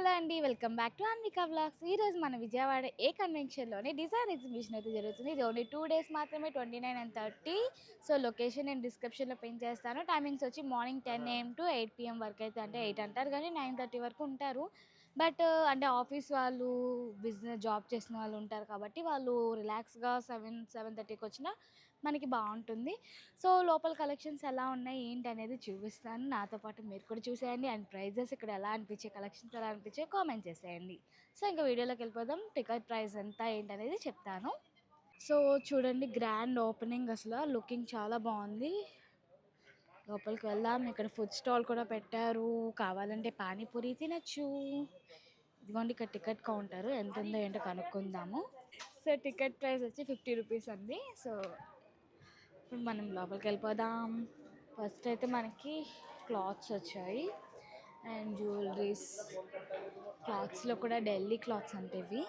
Hello అండి. Welcome back to Anvika vlogs. ఈరోజు మన విజయవాడ కన్వెన్షన్‌లోని డిజైన్ ఎగ్జిబిషన్ అయితే జరుగుతుంది. ఇది ఓన్లీ 2 డేస్ మాత్రమే, 29 అండ్ 30. సో, లొకేషన్ నేను డిస్క్రిప్షన్‌లో పిన్ చేస్తాను. టైమింగ్స్ వచ్చి మార్నింగ్ 10 AM టు 8 PM వరకు అయితే, అంటే 8 అంటారు కానీ 9:30 వరకు ఉంటారు. బట్ అంటే ఆఫీస్ వాళ్ళు, బిజినెస్ జాబ్ చేసిన వాళ్ళు ఉంటారు కాబట్టి వాళ్ళు రిలాక్స్‌గా 7:30కి వచ్చినా మనకి బాగుంటుంది. సో, లోపల కలెక్షన్స్ ఎలా ఉన్నాయి ఏంటి అనేది చూపిస్తాను. నాతో పాటు మీరు కూడా చూసేయండి. అండ్ ప్రైజెస్ ఇక్కడ ఎలా అనిపించాయి, కలెక్షన్స్ ఎలా అనిపించాయి కామెంట్ చేసేయండి. సో, ఇంకా వీడియోలోకి వెళ్ళిపోదాం. టికెట్ ప్రైస్ ఎంత ఏంటి అనేది చెప్తాను. సో, చూడండి, గ్రాండ్ ఓపెనింగ్, అసలు లుకింగ్ చాలా బాగుంది. లోపలికి వెళ్దాం. ఇక్కడ ఫుడ్ స్టాల్ కూడా పెట్టారు, కావాలంటే పానీపూరి తినచ్చు. ఇదిగోండి, ఇక్కడ టికెట్ కౌంటర్ ఎంత ఉందో ఏంటో కనుక్కుందాము. సో, టికెట్ ప్రైస్ వచ్చి 50 రూపీస్ అండి. సో, ఇప్పుడు మనం లోపలికి వెళ్ళిపోదాం. ఫస్ట్ అయితే మనకి క్లాత్స్ వచ్చాయి అండ్ జ్యువెలరీస్. క్లాత్స్లో కూడా ఢిల్లీ క్లాత్స్ అంటే ఇవి.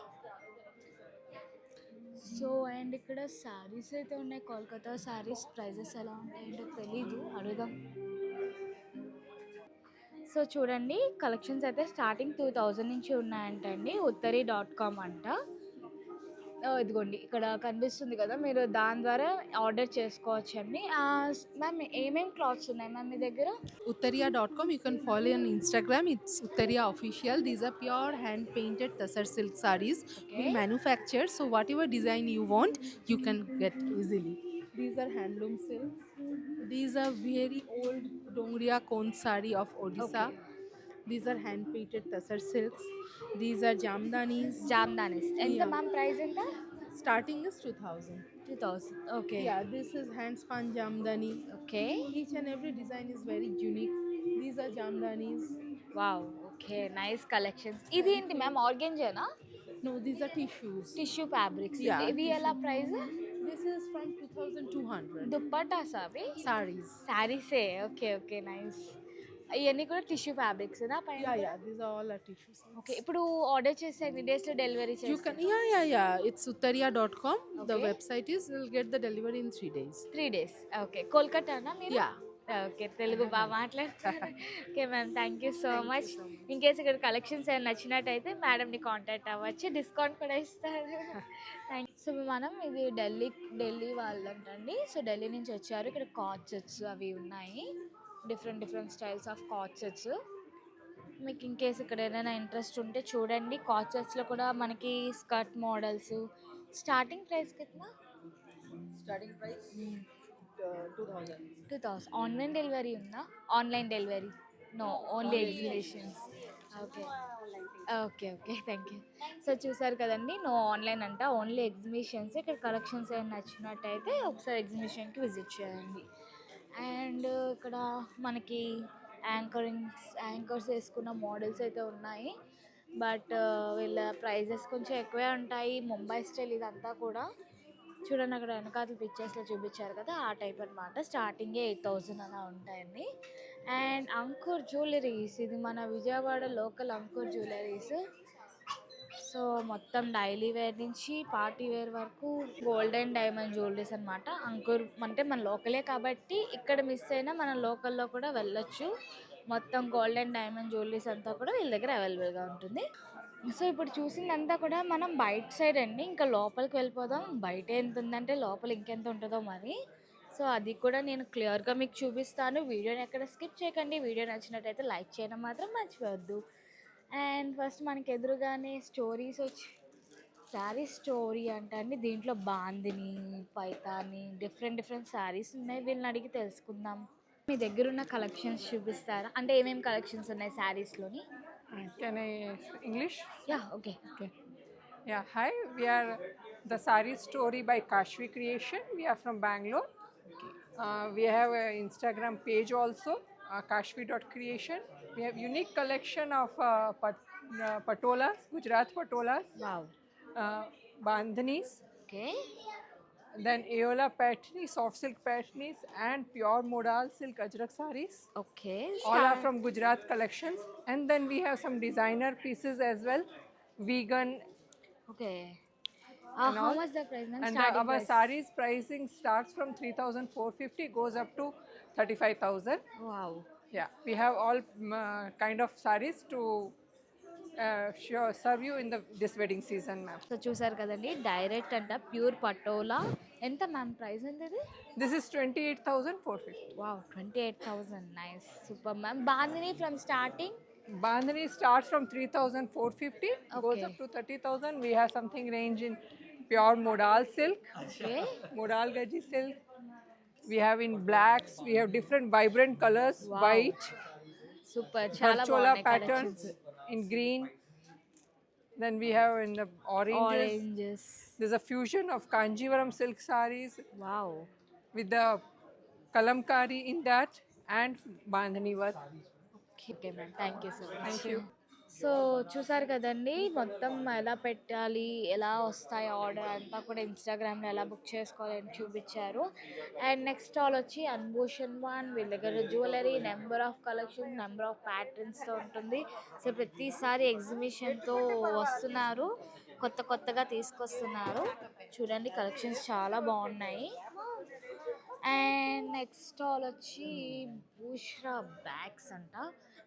సో అండ్ ఇక్కడ శారీస్ అయితే ఉన్నాయి, కోల్కతా శారీస్. ప్రైజెస్ ఎలా ఉంటాయంటే తెలీదు, అడుగుదాం. సో చూడండి, కలెక్షన్స్ అయితే స్టార్టింగ్ 2000 నుంచి ఉన్నాయంటండి. uttari.com అంట. ఇదిగోండి, ఇక్కడ కనిపిస్తుంది కదా, మీరు దాని ద్వారా ఆర్డర్ చేసుకోవచ్చండి. మ్యామ్, ఏమేమి క్లాత్స్ ఉన్నాయి మ్యామ్ మీ దగ్గర? Uttaria.com. You can follow on Instagram. It's Uttaria Official. These are pure hand painted Tassar silk sarees. We okay. manufacture, so whatever design you want, you can get easily. These are handloom silks. These are very old Dongriya Kon sari of Odisha. Okay. These are hand painted Tassar silks. These are Jamdanis. జామ్దానిస్ ఎంత Yeah. Ma'am, price ఎంత? Starting is 2000. 2000. Okay. Yeah, this is hand spun Jamdani. Okay. Each and every design is very unique. These are Jamdanis. Wow. Okay, nice collections. ఇది ఏంటి ma'am, ఆర్గెంజానా? No, these are tissues. Tissue fabrics. Yeah, ఇవి ఎలా price? This is from 2200. Dupattas అవి? Saris. శారీసే. Okay okay, nice. ఇవన్నీ కూడా tissue fabrics పైన? Yeah, these are all are tissues. Okay. ఇప్పుడు ఆర్డర్ చేస్తే ఎన్ని డేస్లో డెలివరీ You చేస్తారు? can, yeah. It's uttaria.com. The Okay. website is, you'll get the delivery in 3 days. 3 days. Okay. కోల్కతానా మీరు? Yeah. Okay, Telugu బాగా మాట్లాడతారు. Okay ma'am, thank you so Thank you much. so much. In case ఇక్కడ collections ఏమైనా నచ్చినట్టయితే మేడంని contact అవ్వచ్చు, discount కూడా ఇస్తారు. Thank you. సో మనం ఇది ఢిల్లీ వాళ్ళంటండి. సో ఢిల్లీ నుంచి వచ్చారు. ఇక్కడ కార్డ్ సెట్స్ అవి ఉన్నాయి, different styles of card sets. మీకు ఇన్ కేస్ ఇక్కడ ఏదైనా ఇంట్రెస్ట్ ఉంటే చూడండి. కార్డ్ సెట్స్లో కూడా మనకి స్కర్ట్ మోడల్స్. స్టార్టింగ్ ప్రైస్ కిतना? Starting price 2000. 2000. ఆన్లైన్ డెలివరీ ఉందా? Online delivery no, only exhibitions. Okay okay okay, thank you. So చూసారు కదండి, నో ఆన్లైన్ అంట, ఓన్లీ ఎగ్జిబిషన్స్. ఇక్కడ కలెక్షన్స్ ఏమైనా నచ్చినట్టయితే ఒకసారి ఎగ్జిబిషన్కి విజిట్ చేయండి. అండ్ ఇక్కడ మనకి యాంకర్స్ వేసుకున్న మోడల్స్ అయితే ఉన్నాయి. బట్ వీళ్ళ ప్రైజెస్ కొంచెం ఎక్కువే ఉంటాయి. ముంబై స్టైల్ ఇదంతా కూడా. చూడండి, అక్కడ వెనకాతల పిక్చర్స్లో చూపించారు కదా, ఆ టైప్ అనమాట. స్టార్టింగే 8000 అలా ఉంటాయండి. అండ్ అంకుర్ జ్యువెలరీస్, ఇది మన Vijayawada local Ankur jewelleries. So మొత్తం డైలీ వేర్ నుంచి పార్టీ వేర్ వరకు గోల్డ్ అండ్ డైమండ్ జ్యువెలరీస్ అనమాట. అంకుర్ అంటే మన లోకలే కాబట్టి ఇక్కడ మిస్ అయినా మన లోకల్లో కూడా వెళ్ళొచ్చు. మొత్తం గోల్డ్ అండ్ డైమండ్ జ్యువెలరీస్ అంతా కూడా వీళ్ళ దగ్గర అవైలబుల్గా ఉంటుంది. సో ఇప్పుడు చూసిందంతా కూడా మనం బయట సైడ్ అండి. ఇంకా లోపలికి వెళ్ళిపోదాం. బయట ఎంత ఉందంటే లోపల ఇంకెంత ఉంటుందో మరి. సో అది కూడా నేను క్లియర్గా మీకు చూపిస్తాను. వీడియోని ఎక్కడ స్కిప్ చేయకండి. వీడియో నచ్చినట్టయితే లైక్ చేయడం మాత్రం మర్చిపోవద్దు. అండ్ ఫస్ట్ మనకి ఎదురుగానే స్టోరీస్ వచ్చి శారీ స్టోరీ అంట అండి. దీంట్లో బాందిని, పైతాని, డిఫరెంట్ శారీస్ ఉన్నాయి. వీళ్ళని అడిగి తెలుసుకుందాం. మీ దగ్గర ఉన్న కలెక్షన్స్ చూపిస్తారా? అంటే ఏమేమి కలెక్షన్స్ ఉన్నాయి శారీస్లోని? Can I English? Yeah, okay. Okay. Yeah, hi. We are the Sari Story by Kashvi Creation. We are from Bangalore. We have an Instagram page also, kashvi.creation. We have unique collection of patolas, Gujarat patolas, wow. bandhanis, okay. then Aola patni, soft silk patnis, and pure modal silk ajrak saris. Okay. All are from Gujarat collections. And then we have some designer pieces as well, vegan. Okay. And how all. Much the price ma'am? And starting our price? saris pricing starts from 3,450, goes up to 35,000. Wow. Yeah, we have all kind of saris to serve you in this wedding season, ma'am. So చూసారు కదండి, direct అంట pure patola. ఎంత ma'am price ఎంత ఇది? This is 28,450. Wow, 28,000. Nice, super ma'am. Bandhani from starting Bandhani starts from 3,450, goes Okay. up to 30,000. We have something range in pure modal silk, okay. modal gaji silk. We have in blacks. We have different vibrant colors, Wow. white, super, చాలా Varchola బాగున్నాయి patterns collections. in green. Then we have in the oranges. Oranges. There's a fusion of Kanjivaram silk sarees wow. with the kalamkari in that and Bandhani work. Okay ma'am, thank you so much. Thank you. So చూసారు కదండి, మొత్తం ఎలా పెట్టాలి, ఎలా వస్తాయి order అంతా కూడా ఇన్స్టాగ్రామ్లో ఎలా బుక్ చేసుకోవాలి అని చూపించారు. అండ్ నెక్స్ట్ స్టాల్ వచ్చి అన్భూషణ్ వన్. వీళ్ళ దగ్గర jewellery, number of collections, number of ప్యాటర్న్స్తో ఉంటుంది. సో ప్రతిసారి ఎగ్జిబిషన్తో వస్తున్నారు, కొత్త కొత్తగా తీసుకొస్తున్నారు. చూడండి, కలెక్షన్స్ చాలా బాగున్నాయి. అండ్ నెక్స్ట్ స్టాల్ వచ్చి బూష్రా బ్యాగ్స్ అంట.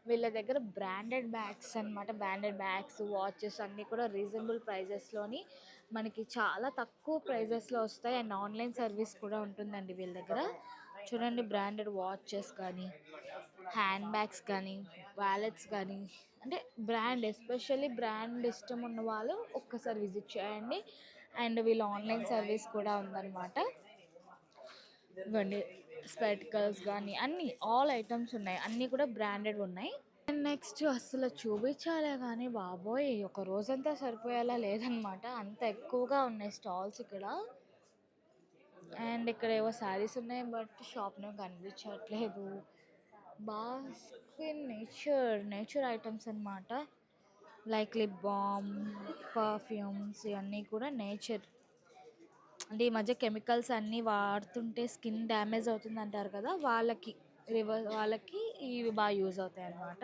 వీళ్ళ దగ్గర బ్రాండెడ్ బ్యాగ్స్ అనమాట. బ్రాండెడ్ బ్యాగ్స్, వాచెస్ అన్నీ కూడా రీజనబుల్ ప్రైజెస్లోని మనకి చాలా తక్కువ ప్రైజెస్లో వస్తాయి. అండ్ ఆన్లైన్ సర్వీస్ కూడా ఉంటుందండి వీళ్ళ దగ్గర. చూడండి, బ్రాండెడ్ వాచెస్ కానీ, హ్యాండ్ బ్యాగ్స్ కానీ, వ్యాలెట్స్ కానీ, అంటే బ్రాండ్, ఎస్పెషల్లీ బ్రాండ్ ఇష్టం ఉన్న వాళ్ళు ఒక్కసారి విజిట్ చేయండి. అండ్ వీళ్ళ ఆన్లైన్ సర్వీస్ కూడా ఉందన్నమాట. ఇవ్వండి, స్పెటికల్స్ కానీ అన్నీ, ఆల్ ఐటమ్స్ ఉన్నాయి, అన్నీ కూడా బ్రాండెడ్ ఉన్నాయి. అండ్ నెక్స్ట్ అసలు చూపించాలే కానీ బాబోయ్, ఒక రోజంతా సరిపోయేలా లేదనమాట, అంత ఎక్కువగా ఉన్నాయి స్టాల్స్ ఇక్కడ. అండ్ ఇక్కడ ఏవో శారీస్ ఉన్నాయి, బట్ షాప్లో కనిపించట్లేదు. బాస్కిన్ నేచర్ ఐటమ్స్ అనమాట. లైక్ లిప్ బామ్, పర్ఫ్యూమ్స్, ఇవన్నీ కూడా నేచర్. అంటే ఈ మధ్య కెమికల్స్ అన్నీ వాడుతుంటే స్కిన్ డ్యామేజ్ అవుతుంది అంటారు కదా, వాళ్ళకి ఇవి బాగా యూజ్ అవుతాయి అన్నమాట.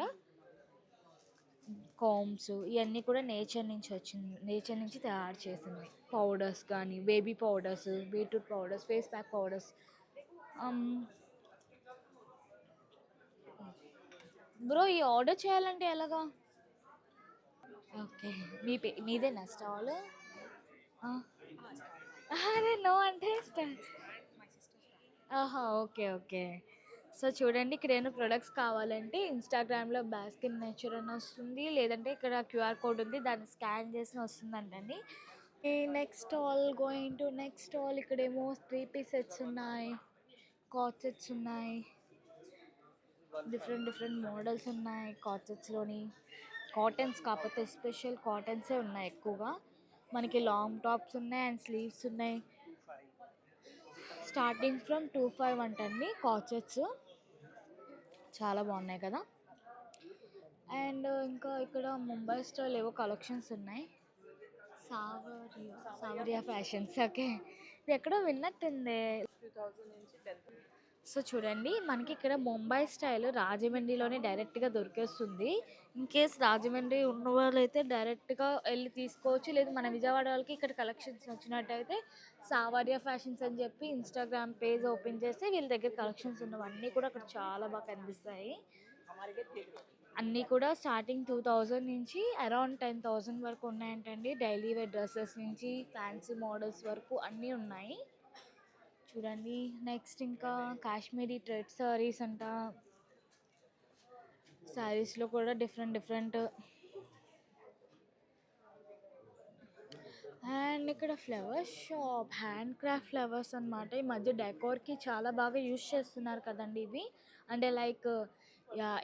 కోమ్స్, ఇవన్నీ కూడా నేచర్ నుంచి తయారు చేసింది. పౌడర్స్ కానీ, baby powders, beetroot powders, face pack powders. Bro, ఈ ఆర్డర్ చేయాలంటే ఎలాగా? ఓకే, మీదేనా స్టాల్? అదే నో అంటే ఆహా, ఓకే ఓకే. సో చూడండి, ఇక్కడ ఏమైనా ప్రొడక్ట్స్ కావాలంటే ఇన్స్టాగ్రామ్లో బాస్కిన్ నేచర్ అని వస్తుంది, లేదంటే ఇక్కడ క్యూఆర్ కోడ్ ఉంది, దాన్ని స్కాన్ చేసి వస్తుందంటండి. నెక్స్ట్ స్టాల్ ఇక్కడేమో 3 పీస్ సెట్స్ ఉన్నాయి, కాట్ సెట్స్ ఉన్నాయి, డిఫరెంట్ మోడల్స్ ఉన్నాయి. కాట్ సెట్స్లోని కాటన్స్, కాకపోతే స్పెషల్ కాటన్సే ఉన్నాయి ఎక్కువగా. మనకి లాంగ్ టాప్స్ ఉన్నాయి అండ్ స్లీవ్స్ ఉన్నాయి. స్టార్టింగ్ ఫ్రమ్ 25 అంటండి కాట్ సెట్స్. చాలా బాగున్నాయి కదా. అండ్ ఇంకా ఇక్కడ ముంబై స్టైల్ ఏవో కలెక్షన్స్ ఉన్నాయి. సావరియా ఫ్యాషన్స్. ఓకే, ఇది ఎక్కడో విన్నట్టుంది. సో చూడండి, మనకి ఇక్కడ ముంబై స్టైల్ రాజమండ్రిలోనే డైరెక్ట్గా దొరికేస్తుంది. ఇన్ కేస్ రాజమండ్రి ఉన్న వాళ్ళైతే డైరెక్ట్గా వెళ్ళి తీసుకోవచ్చు, లేదు మన విజయవాడ వాళ్ళకి ఇక్కడ కలెక్షన్స్ వచ్చినట్టయితే సావరియా ఫ్యాషన్స్ అని చెప్పి ఇన్స్టాగ్రామ్ పేజ్ ఓపెన్ చేస్తే వీళ్ళ దగ్గర కలెక్షన్స్ ఉన్నవన్నీ కూడా అక్కడ చాలా బాగా కనిపిస్తాయి. అన్నీ కూడా స్టార్టింగ్ 2000 నుంచి అరౌండ్ 10,000 వరకు ఉన్నాయంటండి. డైలీ వేర్ డ్రెస్సెస్ నుంచి ఫ్యాన్సీ మోడల్స్ వరకు అన్నీ ఉన్నాయి. చూడండి, నెక్స్ట్ ఇంకా కాశ్మీరీ థ్రెడ్ సారీస్ అంట. శారీస్లో కూడా డిఫరెంట్. అండ్ ఇక్కడ flower shop, hand craft flowers అనమాట. ఈ మధ్య డెకోర్కి చాలా బాగా యూజ్ చేస్తున్నారు కదండి ఇవి. అంటే లైక్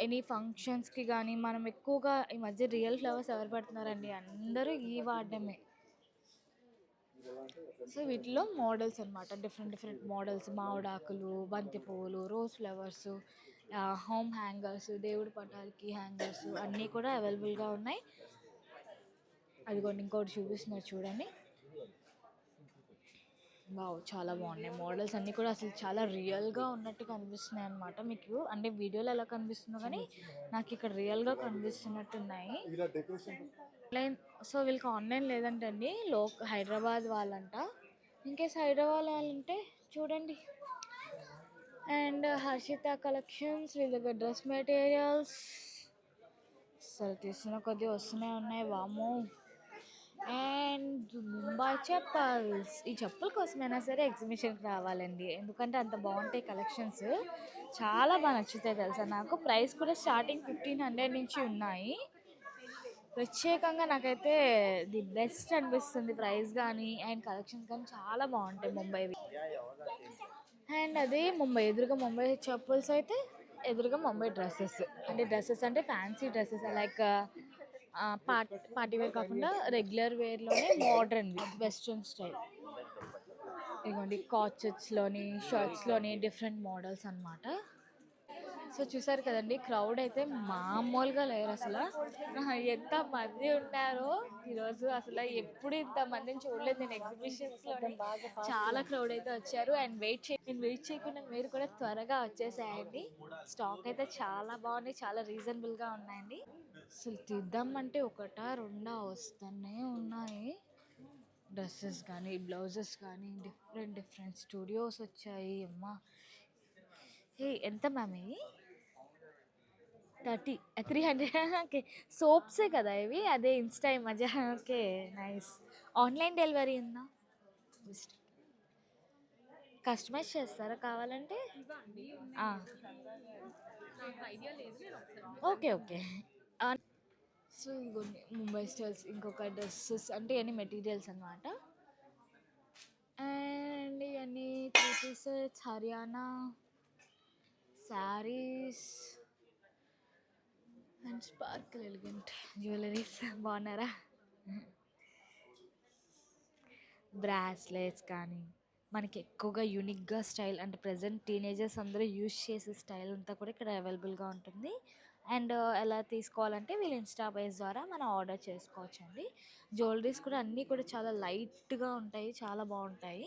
ఎనీ ఫంక్షన్స్కి కానీ మనం ఎక్కువగా ఈ మధ్య రియల్ ఫ్లవర్స్ ఎవరు పెడుతున్నారండి, అందరూ ఈ వాడడమే. సో వీటిలో మోడల్స్ అనమాట, డిఫరెంట్ మోడల్స్, మామిడాకులు, బంతి పువ్వులు, రోజ్ ఫ్లవర్స్, హోమ్ హ్యాంగర్స్, దేవుడి పటాలకి హ్యాంగర్స్ అన్నీ కూడా అవైలబుల్గా ఉన్నాయి. అదిగోండి, ఇంకోటి చూపిస్తున్నారు చూడండి. వావ్, చాలా బాగున్నాయి మోడల్స్ అన్నీ కూడా. అసలు చాలా రియల్గా ఉన్నట్టుగా కనిపిస్తున్నాయి అనమాట మీకు. అంటే వీడియోలో ఎలా కనిపిస్తుందో కానీ నాకు ఇక్కడ రియల్గా కనిపిస్తున్నట్టున్నాయి. సో వీళ్ళకి ఆన్లైన్ లేదంటండి, హైదరాబాద్ వాళ్ళంట. ఇంకేస్ హైదరాబాద్ వాళ్ళంటే చూడండి. అండ్ హర్షిత కలెక్షన్స్, వీళ్ళ దగ్గర డ్రెస్ మెటీరియల్స్, అసలు తీసిన కొద్దీ వస్తూనే ఉన్నాయి వాము. అండ్ ముంబై చెప్పల్స్, ఈ చెప్పుల కోసమైనా సరే ఎగ్జిబిషన్కి రావాలండి, ఎందుకంటే అంత బాగుంటాయి కలెక్షన్స్, చాలా బాగా నచ్చుతాయి తెలుసా నాకు. ప్రైస్ కూడా స్టార్టింగ్ 1500 నుంచి ఉన్నాయి. ప్రత్యేకంగా నాకైతే ది బెస్ట్ అనిపిస్తుంది ప్రైస్ కానీ అండ్ కలెక్షన్స్ కానీ చాలా బాగుంటాయి ముంబైవి. అండ్ అదే ముంబై ఎదురుగా ముంబై చెప్పల్స్ అయితే ఎదురుగా ముంబై డ్రెస్సెస్, అంటే డ్రెస్సెస్ అంటే fancy dresses like party wear కాకుండా రెగ్యులర్ వేర్లోనే మోడర్న్ వెస్ట్రన్ స్టైల్. ఇదిగోండి కాచెట్స్లోని షర్ట్స్లోని డిఫరెంట్ మోడల్స్ అన్నమాట. సో చూసారు కదండి, క్రౌడ్ అయితే మామూలుగా లేరు అసలు. ఎంత మంది ఉన్నారో ఈరోజు, అసలు ఎప్పుడు ఇంత మందిని చూడలేదు నేను ఎగ్జిబిషన్స్లోని. చాలా క్రౌడ్ అయితే వచ్చారు. అండ్ వెయిట్ చేయకుండా మీరు కూడా త్వరగా వచ్చేసేయండి. స్టాక్ అయితే చాలా బాగుంది, చాలా రీజనబుల్గా ఉన్నాయండి. అసలు తీద్దామంటే ఒకటా రెండా వస్తూనే ఉన్నాయి. డ్రెస్సెస్ కానీ బ్లౌజెస్ కానీ డిఫరెంట్ స్టూడియోస్ వచ్చాయి అమ్మా. ఎంత మ్యామ్ ఇవి? 300. ఓకే, సోప్సే కదా ఇవి, అదే ఇన్స్టా ఈ మధ్య. Okay, nice. ఆన్లైన్ డెలివరీ ఉందా? కస్టమైజ్ చేస్తారా కావాలంటే? Okay okay. సో ఇదిగోండి ముంబై స్టైల్స్, ఇంకొక డ్రెస్సెస్ అంటే ఇవన్నీ మెటీరియల్స్ అనమాట. అండ్ ఇవన్నీ 3 pieces Haryana saris and sprinkle elegant jewelleries. బాగున్నారా? బ్రాస్లెట్స్ కానీ మనకి ఎక్కువగా యూనిక్గా స్టైల్, అంటే ప్రజెంట్ టీనేజర్స్ అందరూ యూజ్ చేసే స్టైల్ అంతా కూడా ఇక్కడ అవైలబుల్గా ఉంటుంది. అండ్ ఎలా తీసుకోవాలంటే వీళ్ళు ఇన్స్టా పేజ్ ద్వారా మనం ఆర్డర్ చేసుకోవచ్చు అండి. జ్యువెలరీస్ కూడా అన్నీ కూడా చాలా లైట్గా ఉంటాయి, చాలా బాగుంటాయి.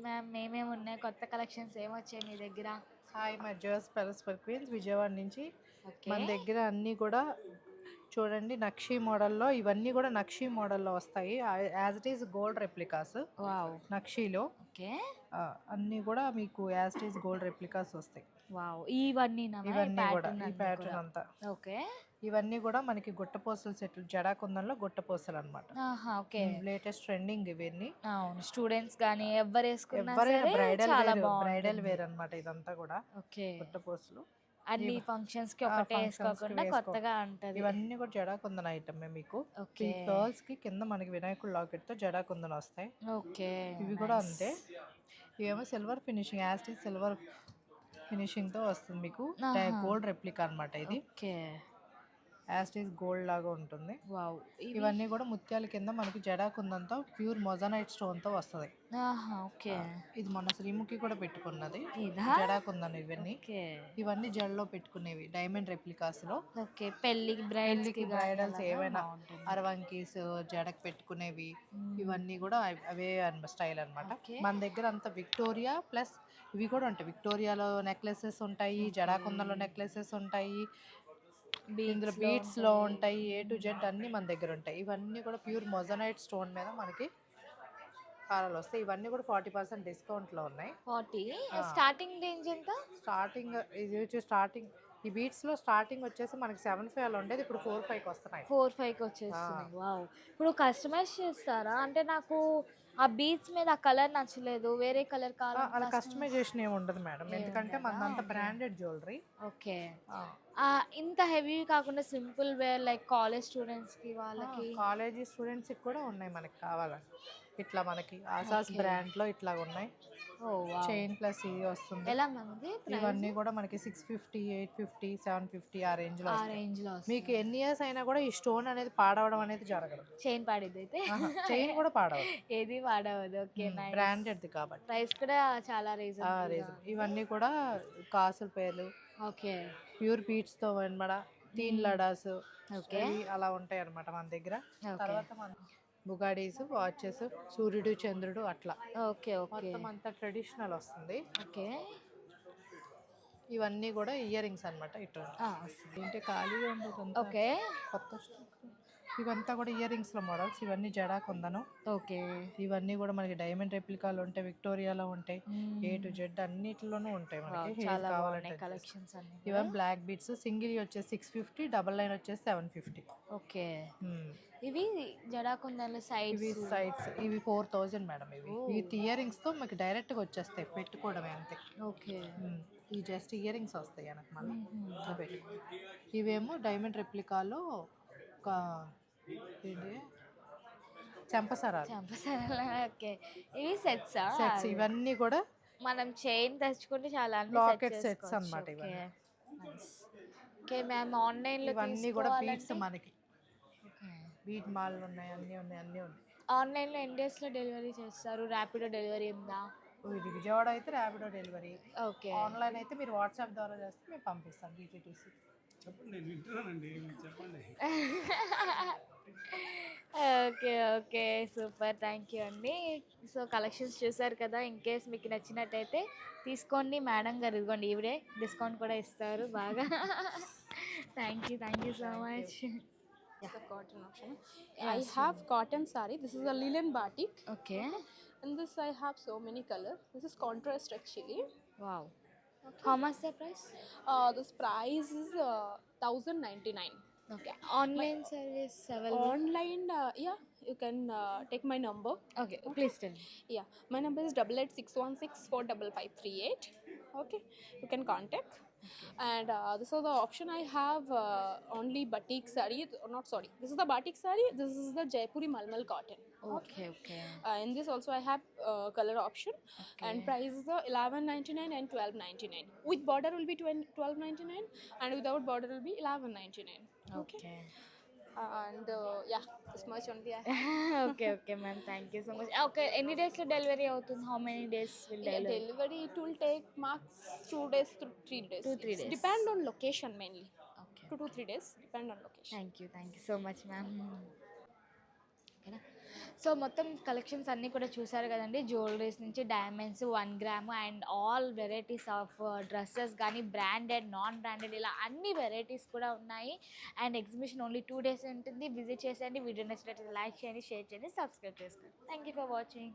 మ్యామ్ మేమేమి ఉన్నాయి, కొత్త కలెక్షన్స్ ఏమొచ్చాయి మీ దగ్గర? Hi, my juice palace for queens Vijayawada నుంచి. ఓకే. మన దగ్గర అన్నీ కూడా చూడండి నక్షీ మోడల్లో, ఇవన్నీ కూడా నక్షీ మోడల్లో వస్తాయి. As it is gold replicas. Wow. నక్షీలో ఓకే. అన్నీ కూడా మీకు as it is gold replicas వస్తాయి. వావ్, ఇవన్నీ కూడా ఈ ప్యాటర్న్ అంతా. ఓకే. ఇవన్నీ కూడా మనకి గుట్టపోసల సెట్లు, జడాకుందంలో గుట్టపోసలు అనమాట. ఓకే. లేటెస్ట్ ట్రెండింగ్ ఇవన్నీ. అవును, స్టూడెంట్స్ కానీ ఎవరు వేసుకున్నా ఎవరైనా సరే బ్రైడల్ చాలా వేర్, బాగుంటుంది. బ్రైడల్ వేర్ అనమాట ఇదంతా కూడా. ఓకే. గుట్టపోసలు అన్ని ఫంక్షన్స్ కి ఒకటే వేసుకోకుండా కొత్తగా ఉంటది. ఇవన్నీ కూడా జడాకుందన ఐటమ్ మీకు. ఓకే. గర్ల్స్ కి కింద మనకి వినాయకుడు లాకెట్ తో జడాకుందన వస్తాయి. ఓకే. ఇవి కూడా అంతే. ఇవేమో సిల్వర్ ఫినిషింగ్, యాస్టీ సిల్వర్ ఫినిషింగ్ తో వస్తుంది మీకు. గోల్డ్ రెప్లికా అనమాట ఇది. ఓకే. యాస్టీస్ గోల్డ్ లాగా ఉంటుంది. వావ్. ఇవన్నీ కూడా ముత్యాల కింద మనకి జడాకుందంతో ప్యూర్ మొజనైట్ స్టోన్ తో వస్తుంది. ఓకే. ఇది మన శ్రీముఖి కూడా పెట్టుకున్నది ఇదా? జడాకుందన్. ఇవన్నీ ఓకే. ఇవన్నీ జడలో పెట్టుకునేవి డైమండ్ రెప్లికాస్ లో. ఓకే, పెళ్ళికి బ్రైడల్స్ ఏవైనా అరవంకీస్ జడకు పెట్టుకునేవి, ఇవన్నీ కూడా అవే స్టైల్ అనమాట. మన దగ్గర అంతా విక్టోరియా ప్లస్ ఇవి కూడా ఉంటాయి. విక్టోరియాలో నెక్లెసెస్ ఉంటాయి, జడాకుందంలో నెక్లెసెస్ ఉంటాయి, ఇందులో బీట్స్ లో ఉంటాయి, A to Z అన్ని మన దగ్గర ఉంటాయి. ఇవన్నీ కూడా ప్యూర్ మొజనైట్ స్టోన్ మీద మనకి హారాలు వస్తాయి. ఇవన్నీ కూడా 40% డిస్కౌంట్ లో ఉన్నాయి. 40. స్టార్టింగ్ రేంజ్ ఎంత? స్టార్టింగ్ ఇది వచ్చి స్టార్టింగ్ ఈ బీట్స్ లో స్టార్టింగ్ వచ్చేసి మనకి 7,500 అలా ఉండేది, ఇప్పుడు 4,500 వస్తున్నాయి. 4,500 వచ్చేస్తుంది. వావ్. ఇప్పుడు కస్టమైజ్ చేస్తారా? అంటే నాకు ఆ బీచ్ మీద ఆ కలర్ నచ్చలేదు, వేరే కలర్ అలా కావాలి. కస్టమైజేషన్ ఏమి ఉండదు మేడం, ఎందుకంటే మనదంతా బ్రాండెడ్ జ్యువెలరీ. ఓకే. ఇంత హెవీ కాకుండా simple wear like college students కి వాళ్ళకి, కాలేజీ స్టూడెంట్స్ కి కూడా ఉన్నాయి మనకి కావాలని. ఇట్లా మనకి ఆసాస్ బ్రాండ్ లో ఇట్లా ఉన్నాయి. చైన్ ప్లస్ ఇది వస్తుంది. ఎలా మంది? ఇవన్నీ కూడా మనకి 650, 850, 750 ఆ రేంజ్ లో. మీకు ఎన్ని ఇయర్స్ అయినా కూడా ఈ స్టోన్ అనేది పాడవడం అనేది జరగదు. చైన్ పాడిద్ది అయితే? చైన్ కూడా పాడవదు, ఏది పాడవదు. ఓకే, బ్రాండెడ్ కాబట్టి. ప్రైస్ కూడా చాలా రీజనబుల్. ఇవన్నీ కూడా కాసుల పేర్లు. ఓకే. ప్యూర్ బీట్స్ తో అనమాట. తీన్ లడాస్ ఓకే అలా ఉంటాయి అనమాట మన దగ్గర. తర్వాత మన బుగాడీస్, వాచెస్, సూర్యుడు చంద్రుడు అట్లా. ఓకే. ఓకే. మొత్తం అంతా ట్రెడిషనల్ వస్తుంది. ఓకే. ఇవన్నీ కూడా ఇయర్ రింగ్స్ అనమాట. ఇట్లా ఏంటి ఖాళీగా ఉండదు. ఓకే. కొత్త ఇవంతా కూడా ఇయర్ రింగ్స్లో మోడల్స్, ఇవన్నీ జడా కుందను, ఓకే. ఇవన్నీ కూడా మనకి డైమండ్ రెప్లికాలు ఉంటాయి, విక్టోరియాలో ఉంటాయి, ఏ టు జెడ్ అన్నిటిలోనూ ఉంటాయి మనకి. హెయిర్ చాలా కావాలంటే బాగున్నాయి adjust. కలెక్షన్స్ అన్ని. ఇవన్నీ బ్లాక్ బీట్స్, సింగిల్ వచ్చేసి 650, డబల్ లైన్ వచ్చేసి 750. ఓకే. ఇవి జడాకుందలు ఇవి సైడ్స్. సైడ్స్ ఇవి 4000 మేడం. ఇవి విత్ ఇయర్ రింగ్స్తో మీకు డైరెక్ట్గా వచ్చేస్తాయి, పెట్టుకోవడమే అంతే. ఓకే. ఈ జస్ట్ ఇయర్ రింగ్స్ వస్తాయి వెనక మళ్ళీ ఇట్లా పెట్టుకో. ఇవేమో డైమండ్ రెప్లికాలో ఒక ఏంటి చెంపసరాలు చంపసరలా. ఓకే. ఇవి సెట్సా? సెట్స్, ఇవన్నీ కూడా మనం చైన్ తెచ్చుకుంటే చాలా అన్ని లాకెట్ సెట్స్ అన్నమాట. ఓకే. ఇవన్నీ ఓకే మ్యామ్, ఆన్లైన్లో ఇవన్నీ కూడా బీట్స్ తీసుకోవాలంటే మనకి బీట్ మాల్ ఉన్నాయి, అన్నీ ఉన్నాయి, అన్నీ ఉన్నాయి. ఆన్లైన్లో ఎన్ని డేస్లో డెలివరీ చేస్తారు? ర్యాపిడో డెలివరీ ఉందా? ఇది విజయవాడ అయితే ర్యాపిడో డెలివరీ, ఓకే. ఆన్లైన్ అయితే మీరు వాట్సాప్ ద్వారా చేస్తే మేము పంపిస్తాం DTTC. Okay. Okay. Super. Thank you అండి. సో కలెక్షన్స్ చూసారు కదా. ఇన్ కేస్ మీకు నచ్చినట్టయితే తీసుకోండి. మేడం గారు ఇదిగోండి, ఈవిడే డిస్కౌంట్ కూడా ఇస్తారు బాగా. Thank you so much. The cotton option. I have cotton saree. This is a linen batik. Okay. And this I have so many colors. This is contrast actually. Wow. How much the price? This price is 1099. Okay. Online service available? Online, yeah, you can take my number. Okay, please tell. Yeah, my number is 8861645538. Okay, you can contact. And this is the option I have only batik saree. Not sorry. This is the batik saree. This is the Jaipuri Malmal cotton. Okay. Okay. In this also I have color option. And price is the 1199 and 1299. With border will be 1299 and without border will be 1199. Okay. And yeah, this much only I okay. Okay ma'am, thank you so much. Okay, ఎన్ని డేస్లో delivery అవుతుంది? How many days will yeah, delivery? delivery it will take max 2 days to 3 days. 2-3 It's days. depend on location mainly. Okay. 2 to 3 days depend on location. Thank you so much ma'am. ఓకేనా. So మొత్తం collections అన్నీ కూడా చూసారు కదండి. Jewelleries నుంచి diamonds, 1 gram and all varieties of dresses కానీ branded, non branded, ఇలా అన్ని వెరైటీస్ కూడా ఉన్నాయి. అండ్ ఎగ్జిబిషన్ ఓన్లీ 2 days ఉంటుంది. విజిట్ చేసేయండి. వీడియో నచ్చినట్లయితే లైక్ చేయండి, షేర్ చేయండి, సబ్స్క్రైబ్ చేసుకోండి. Thank you for watching.